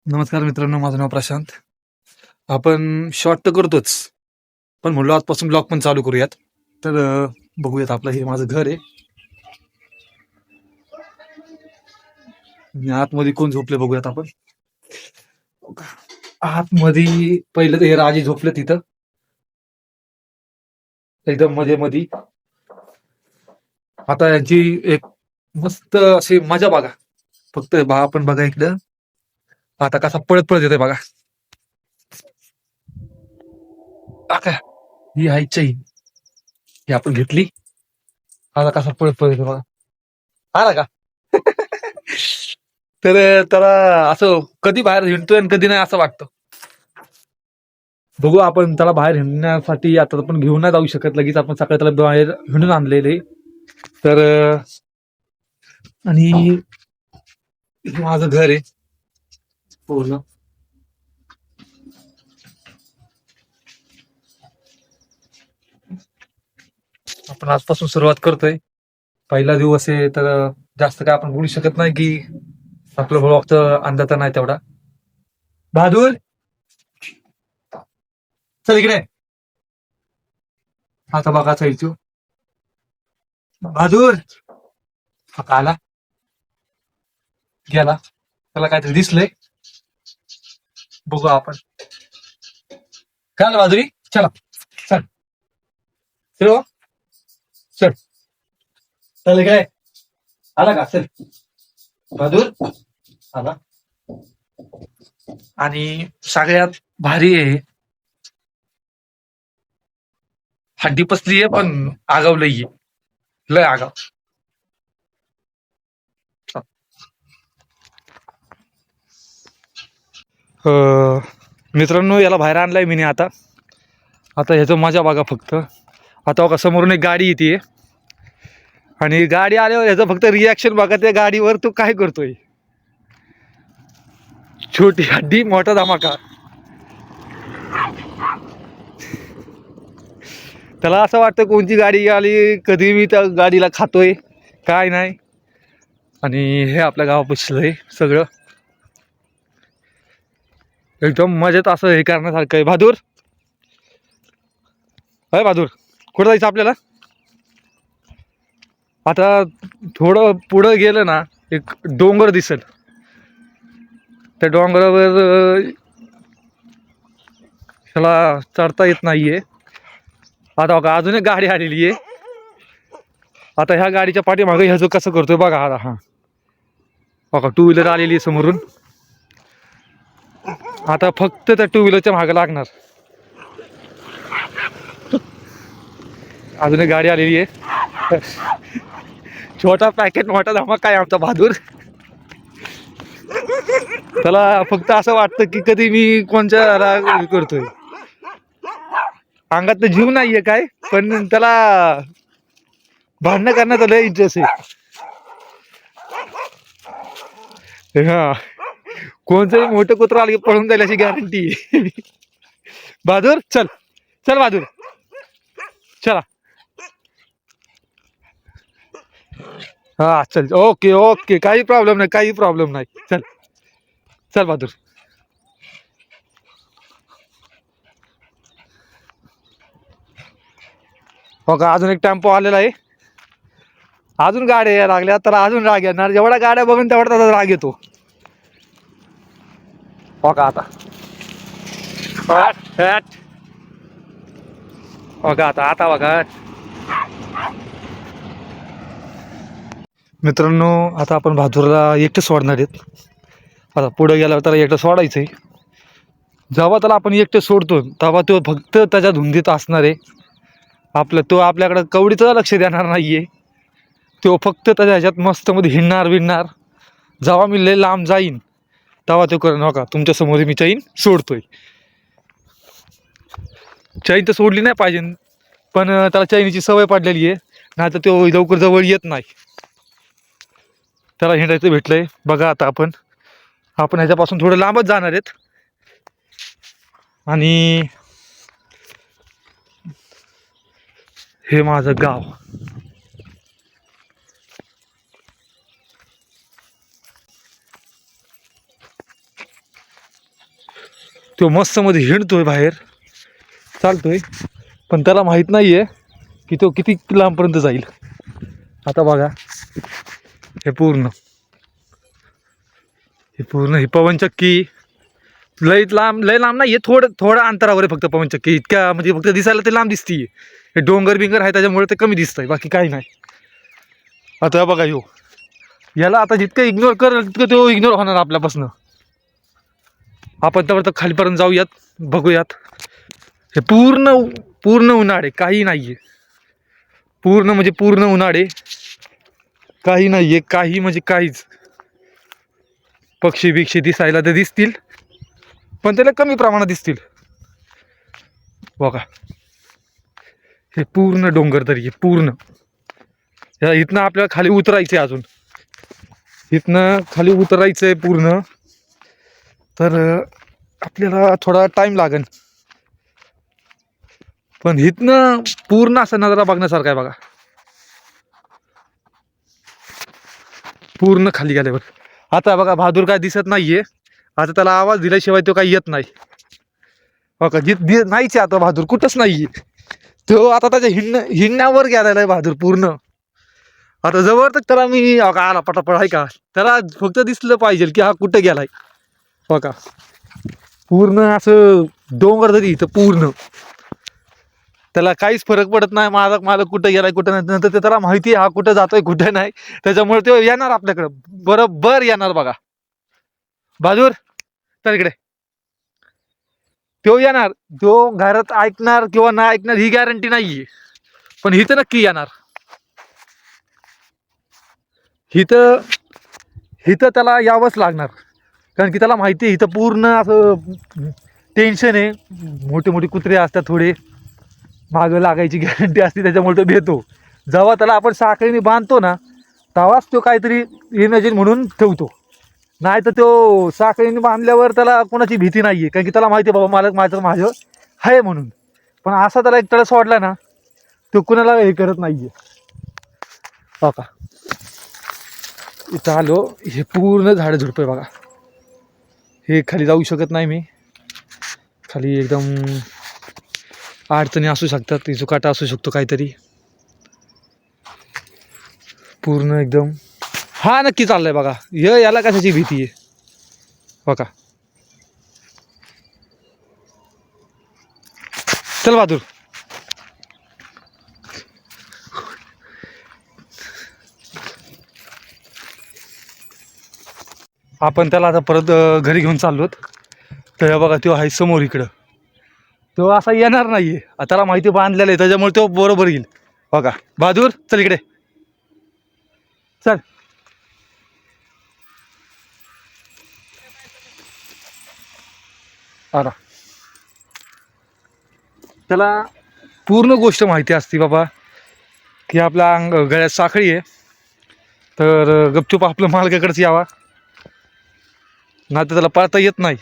नमस्कार मित्रांनो, माझं नाव प्रशांत. आपण शॉर्ट तर करतोच, पण म्हणलो आजपासून ब्लॉग पण चालू करूयात. तर बघूयात. आपलं हे माझं घर आहे आणि आतमध्ये कोण झोपले बघूयात आपण. आतमध्ये पहिलं तर हे राजे झोपले तिथं एकदम मध्ये मध्ये. आता यांची एक मस्त अशी मजा बघा. फक्त आपण बघा इकडं आता कसा पळत पळत येतोय बघा. काय ही आईच्या ही आपण घेतली. आता कसा पळत पळत येतो बघा. आला का? तर त्याला असं कधी बाहेर हिंडतोय आणि कधी नाही असं वाटतं. बघू, आपण त्याला बाहेर हिंडण्यासाठी आता आपण घेऊन नाही जाऊ शकत लगेच. आपण सकाळी त्याला बाहेर हिंडून आणलेले. तर आणि हे माझं घर आहे पूर्ण. आपण आजपासून सुरुवात करतोय. पहिला दिवस आहे तर जास्त काय आपण बोलू शकत नाही की आपलं ब्लॉगचं अंदाज नाही तेवढा. बहादूर, चल इकडे. आता बघायचा इथू बहादूर. आता आला, गेला. त्याला काहीतरी दिसलंय. बघू आपण. काय आलं बहादुरी? चला, चल चल हो. चल चल इकडे. आला का? चल बहादूर आला. आणि सगळ्यात भारी आहे, हड्डी पसली आहे पण आगाव लई आहे. लय आगाव. मित्रांनो, याला बाहेर आणलाय मी आता. आता ह्याचं मजा बघा फक्त. आता बघा समोरून एक गाडी येते आणि गाडी आल्यावर ह्याचं फक्त रिॲक्शन बघा त्या गाडीवर. तो काय करतोय. छोटी हड्डी मोठा धमाका. त्याला असं वाटतं कोणती गाडी आली कधी मी त्या गाडीला खातोय काय नाही. आणि हे आपल्या गावापाशी आहे सगळं एकदम मजेत असं हे करण्यासारखं आहे. बहादूर, अय बहादूर, कुठं जायचं आपल्याला? आता थोडं पुढं गेलं ना एक डोंगर दिसेल. त्या डोंगरावर त्याला चढता येत नाहीये. आता बघा अजून एक गाडी आलेली आहे. आता ह्या गाडीच्या पाठीमागे ह्याचं कसं करतोय बघा. हा बघा, टू व्हीलर आलेली आहे समोरून. आता फक्त त्या टू व्हीलरच्या मागे लागणार. अजून एक गाडी आलेली आहे. छोटा पॅकेट मोठा धमाका आहे आमचा बहादूर. त्याला फक्त असं वाटतं की कधी मी कोणच्या राग करतोय. अंगात तर जीव नाहीये काय, पण त्याला भांडणं करण्याचा लय इंटरेस्ट आहे. हा, कोणतंही मोठं कुत्र आलं की पळून जाईल अशी गॅरंटी. बहादूर चल, चल बहादूर, चला. हा चल, ओके ओके, काही प्रॉब्लेम नाही, काही प्रॉब्लेम नाही. चल चल बहादूर. हो का, अजून एक टेम्पो आलेला आहे. अजून गाड्या यायला लागल्या तर अजून राग येणार. जेवढ्या गाड्या बघून तेवढा त्याचा राग येतो. हो का, आता हो का, आता आता बघा मित्रांनो, आता आपण बहादूरला एकटं सोडणार आहेत. आता पुढे गेल्यावर त्याला एकटं सोडायचंय. जेव्हा त्याला आपण एकटं सोडतो तेव्हा तो फक्त त्याच्या धुंदीत असणार आहे. तो आपल्याकडं कवडीचं लक्ष देणार नाहीये. तो फक्त त्याच्या ह्याच्यात मस्त मध्ये हिंडणार बिणणार. जेव्हा मी लय लांब जाईन तेव्हा तो करेन, हो का तुमच्या समोर मी चैन सोडतोय. चैन तर सोडली नाही पाहिजे, पण त्याला चैनीची सवय पडलेली आहे. नाही तर तो लवकर जवळ येत नाही. त्याला हिंडायचं भेटलंय बघा. आता आपण ह्याच्यापासून थोडं लांबच जाणार आहेत. आणि हे माझं गाव. तो मस्त मध्ये हिंडतोय बाहेर, चालतोय, पण त्याला माहीत नाही आहे की तो किती लांबपर्यंत जाईल. आता बघा हे पूर्ण ही पवनचक्की लय लांब नाही आहे, थोडं अंतरावर आहे फक्त पवनचक्की. इतक्या म्हणजे फक्त दिसायला ते लांब दिसतीये. हे डोंगर बिंगर आहे त्याच्यामुळे ते कमी दिसतंय, बाकी काही नाही. आता बघा याला आता जितकं इग्नोर करेल तितकं तो इग्नोर होणार आपल्यापासून. आपण तर खालीपर्यंत जाऊयात, बघूयात. हे पूर्ण पूर्ण उन्हाळे, काही नाहीये. पूर्ण म्हणजे पूर्ण उन्हाळे, काही नाहीये, काही म्हणजे काहीच. पक्षी बिक्षी दिसायला तर दिसतील, पण त्याला कमी प्रमाणात दिसतील. बघा हे पूर्ण डोंगर तरी आहे पूर्ण. इथनं आपल्याला खाली उतरायचंय, अजून इथनं खाली उतरायचंय पूर्ण. तर आपल्याला थोडा टाइम लागेल, पण इथनं पूर्ण असा नजारा बघण्यासारखा आहे बघा. पूर्ण खाली गेल्यावर आता बघा बहादूर काय दिसत नाहीये. आता त्याला आवाज दिल्याशिवाय तो काही येत नाही. बघा नाहीच आता बहादूर कुठंच नाहीये. तो आता त्याच्या हिंडण्यावर गेलेला आहे बहादूर पूर्ण. आता जवळ तर त्याला मी आला पटापट आहे का, त्याला फक्त दिसलं पाहिजे की हा कुठं गेलाय. बघा पूर्ण असं डोंगर तरी इथं पूर्ण. त्याला काहीच फरक पडत नाही मालक मालक कुठं गेलाय कुठं नाही. नंतर ते त्याला माहिती आहे हा कुठं जातोय कुठं नाही. त्याच्यामुळे तो येणार आपल्याकडं, बरोबर येणार बघा. बहादूर चल इकडे. तो येणार, तो घरात ऐकणार किंवा नाही ऐकणार ही गॅरंटी नाहीये, पण इथं नक्की येणार. इथं इथं त्याला यावंच लागणार, कारण की त्याला माहिती आहे इथं पूर्ण असं टेन्शन आहे. मोठे मोठे कुत्रे असतात, थोडे मागं लागायची गॅरंटी असते, त्याच्यामुळे तो भेटतो. जेव्हा त्याला आपण साखळीने बांधतो ना, तेव्हाच तो काहीतरी इमॅजिन म्हणून ठेवतो. नाही तर तो साखळीने बांधल्यावर त्याला कोणाची भीती नाहीये, कारण की त्याला माहिती आहे बाबा मालक माझं आहे म्हणून. पण असा त्याला एक तळ सोडला ना, तो कुणाला हे करत नाहीये. हो का, इथं आलो, हे पूर्ण झाडं झुडपं आहे बघा. हे खाली जाऊ शकत नाही मी, खाली एकदम अडचणी असू शकतात, इचुकाटा असू शकतो काहीतरी. पूर्ण एकदम हा नक्की चाललाय बघा. याला कशाची भीती आहे बघा. चल बहादूर. आपण त्याला आता परत घरी घेऊन चाललोत. तर बघा तो आहे समोर इकडं. तो असा येणार नाहीये, त्याला माहिती बांधलेलं आहे, त्याच्यामुळे तो बरोबर येईल बघा. बहादूर चल इकडे चल. आला. त्याला पूर्ण गोष्ट माहिती असते बाबा, की आपल्या गळ्यात साखळी आहे, तर गपचूप आपलं मालकाकडेच यावा, नाही तर त्याला पळता येत नाही.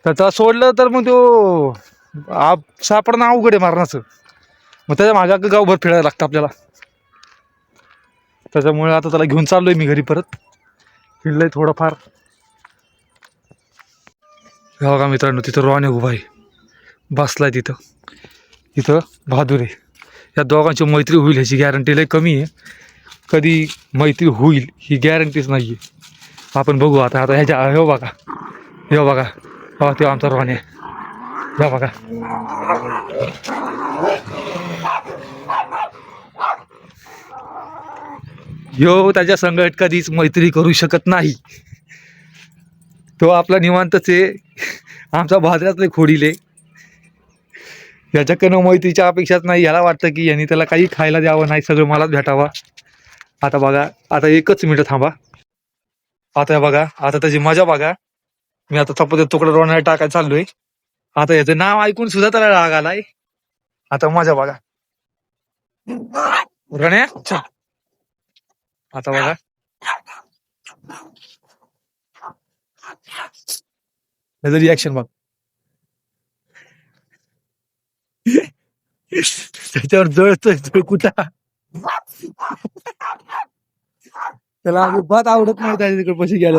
तर त्याला सोडलं तर मग तो सापडणं अवघड आहे मारण्याचं. मग त्याच्या मागे अख्खं गावभर फिरायला लागतं आपल्याला. त्याच्यामुळे आता त्याला घेऊन चाललोय मी घरी परत. फिरलंय थोडंफार. बघा मित्रांनो, तिथं रॉन उभा आहे, बसलाय तिथं. इथं बहादूर आहे. या दोघांची मैत्री होईल ह्याची गॅरंटी लय कमी आहे. कधी मैत्री होईल ही गॅरंटीच नाही आहे. आपण बघू आता. आता ह्याच्या हे बघा, हे बघा, हा तो आमचा रॉन आहे. हे बघा, ह्यो त्याच्या संगत कधीच मैत्री करू शकत नाही. तो आपला निवांतच आहे. आमचा भाद्रातले खोडीले, याच्याकडनं मैत्रीच्या अपेक्षाच नाही. याला वाटतं की यांनी त्याला काही खायला द्यावं, नाही सगळं मलाच भेटावा. आता बघा, आता एकच मिनिट थांबा. आता बघा, आता त्याची मजा बघा. मी आता चपाती तुकडा रोवण्याला टाकायला चाललोय. आता याचं नाव ऐकून सुद्धा त्याला राग आलाय. आता मजा बघा. रण्या चल. आता बघा, त्याचं रिॲक्शन बघ. त्याच्यावर जळतोय कुठं. त्याला अजिबात आवडत नाही त्याच्या तिकडे पैसे घ्यायला.